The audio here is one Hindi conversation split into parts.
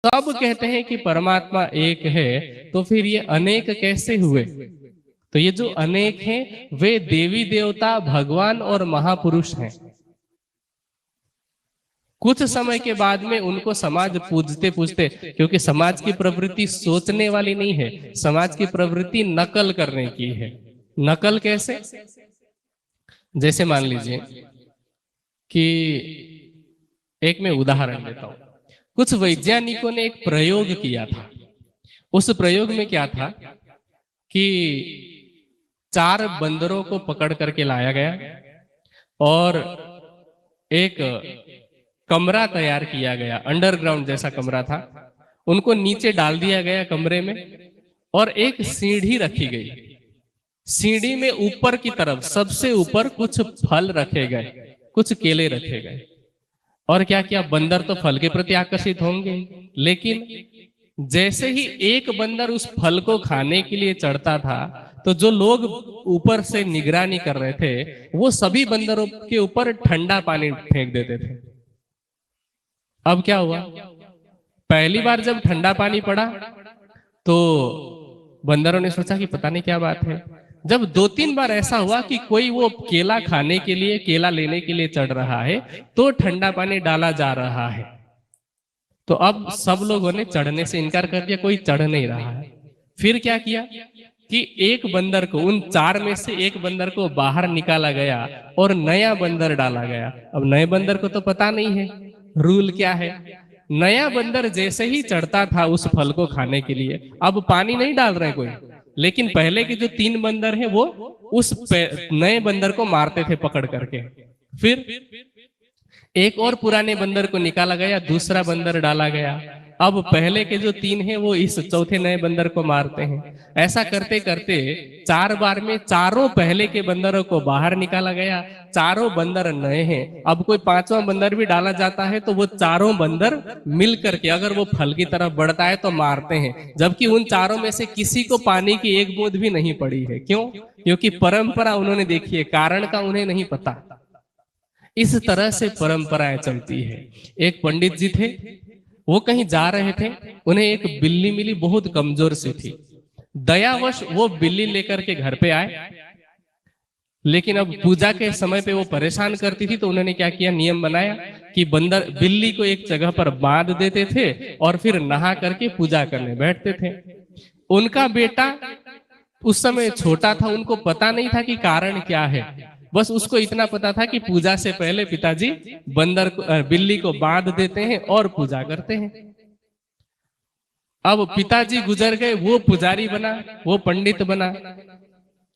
सब कहते हैं कि परमात्मा एक है, तो फिर ये अनेक कैसे हुए? तो ये जो अनेक हैं वे देवी देवता, भगवान और महापुरुष हैं। कुछ समय के बाद में उनको समाज पूजते पूजते, क्योंकि समाज की प्रवृत्ति सोचने वाली नहीं है, समाज की प्रवृत्ति नकल करने की है। नकल कैसे? जैसे मान लीजिए कि एक मैं उदाहरण देता हूं। कुछ वैज्ञानिकों ने एक प्रयोग किया था। उस प्रयोग में क्या था कि 4 बंदरों को पकड़ करके लाया गया और एक कमरा तैयार किया गया, अंडरग्राउंड जैसा कमरा था। उनको नीचे डाल दिया गया कमरे में और एक सीढ़ी रखी गई। सीढ़ी में ऊपर की तरफ सबसे ऊपर कुछ फल रखे गए, कुछ केले रखे गए। और क्या किया, बंदर तो फल के प्रति आकर्षित होंगे, लेकिन जैसे ही एक बंदर उस फल को खाने के लिए चढ़ता था तो जो लोग ऊपर से निगरानी कर रहे थे वो सभी बंदरों के ऊपर ठंडा पानी फेंक देते थे। अब क्या हुआ, पहली बार जब ठंडा पानी पड़ा तो बंदरों ने सोचा कि पता नहीं क्या बात है। जब 2-3 बार ऐसा हुआ कि कोई वो केला खाने के लिए, केला लेने के लिए चढ़ रहा है तो ठंडा पानी डाला जा रहा है, तो अब सब लोगों ने चढ़ने से इनकार कर दिया, कोई चढ़ नहीं रहा है। फिर क्या किया कि एक बंदर को, उन 4 में से एक बंदर को बाहर निकाला गया और नया बंदर डाला गया। अब नए बंदर को तो पता नहीं है रूल क्या है। नया बंदर जैसे ही चढ़ता था उस फल को खाने के लिए, अब पानी नहीं डाल रहे कोई, लेकिन पहले के जो 3 बंदर हैं वो उस नए बंदर को मारते थे पकड़ करके। फिर एक और पुराने बंदर को निकाला गया, दूसरा बंदर डाला गया। अब पहले के जो 3 हैं वो इस चौथे नए बंदर को मारते हैं। ऐसा करते करते 4 बार में चारों पहले के बंदरों को बाहर निकाला गया, चारों बंदर नए हैं। अब कोई 5वां बंदर भी डाला जाता है तो वो चारों बंदर मिल करके अगर वो फल की तरफ बढ़ता है तो मारते हैं, जबकि उन चारों में से किसी को पानी की एक बूंद भी नहीं पड़ी है। क्यों? क्योंकि परंपरा उन्होंने देखी है, कारण का उन्हें नहीं पता। इस तरह से परंपराएं चलती है। एक पंडित जी थे, वो कहीं जा रहे थे, उन्हें एक बिल्ली मिली, बहुत कमजोर सी थी। दयावश वो बिल्ली लेकर के घर पे आए, लेकिन अब पूजा के समय पे वो परेशान करती थी तो उन्होंने क्या किया, नियम बनाया कि बिल्ली को एक जगह पर बांध देते थे और फिर नहा करके पूजा करने बैठते थे। उनका बेटा उस समय छोटा था, उनको पता नहीं था कि कारण क्या है, बस उसको इतना पता था कि पूजा से पहले पिताजी बिल्ली को बांध देते हैं और पूजा करते हैं। अब पिताजी गुजर गए, वो पुजारी बना, वो पंडित बना,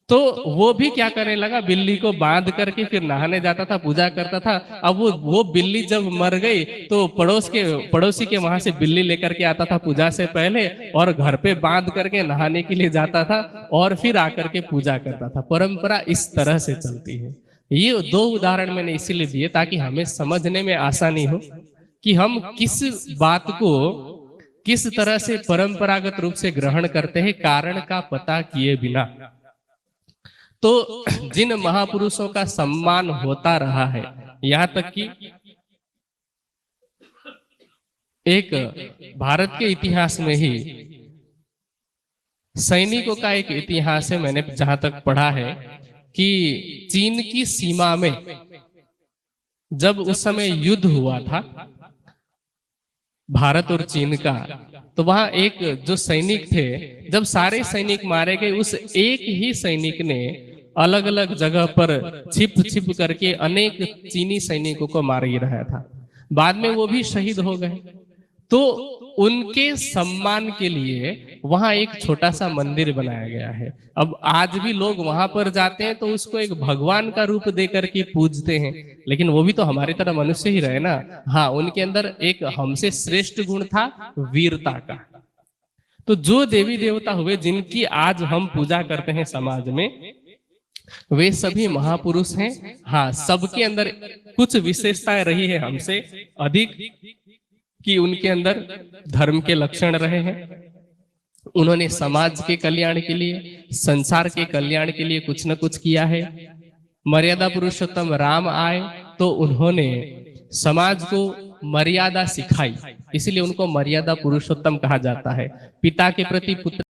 तो वो भी क्या करने लगा, बिल्ली को बांध करके फिर नहाने जाता था, पूजा करता था। अब वो बिल्ली जब मर गई तो पड़ोसी के वहां से बिल्ली लेकर के आता था पूजा से पहले और घर पे बांध करके नहाने के लिए जाता था और फिर आकर के पूजा करता था। परंपरा इस तरह से चलती है। ये 2 उदाहरण मैंने इसीलिए दिए ताकि हमें समझने में आसानी हो कि हम किस बात को किस तरह से परंपरागत रूप से ग्रहण करते हैं, कारण का पता किए बिना। तो जिन महापुरुषों का सम्मान होता रहा है, यहां तक कि एक भारत के इतिहास में ही सैनिकों का एक इतिहास है, मैंने जहां तक पढ़ा है कि चीन की सीमा में जब उस समय युद्ध हुआ था भारत और चीन का, तो वहां एक जो सैनिक थे, जब सारे सैनिक मारे गए, उस एक ही सैनिक ने अलग अलग जगह पर छिप छिप करके अनेक चीनी सैनिकों को मार ही रहा था। बाद में वो भी शहीद हो गए। तो उनके सम्मान के लिए वहां एक छोटा सा मंदिर बनाया गया है। अब आज भी लोग वहां पर जाते हैं तो उसको एक भगवान का रूप दे करके पूजते हैं, लेकिन वो भी तो हमारी तरह मनुष्य ही रहे ना। हाँ, उनके अंदर एक हमसे श्रेष्ठ गुण था, वीरता का। तो जो देवी देवता हुए जिनकी आज हम पूजा करते हैं समाज में, वे सभी महापुरुष हैं। हाँ, सबके अंदर कुछ विशेषताएं रही है हमसे अधिक, कि उनके अंदर धर्म के लक्षण रहे हैं। उन्होंने समाज के कल्याण के लिए, संसार के कल्याण के लिए कुछ न कुछ किया है। मर्यादा पुरुषोत्तम राम आए तो उन्होंने समाज को मर्यादा सिखाई। इसीलिए उनको मर्यादा पुरुषोत्तम कहा जाता है। पिता के प्रति पुत्र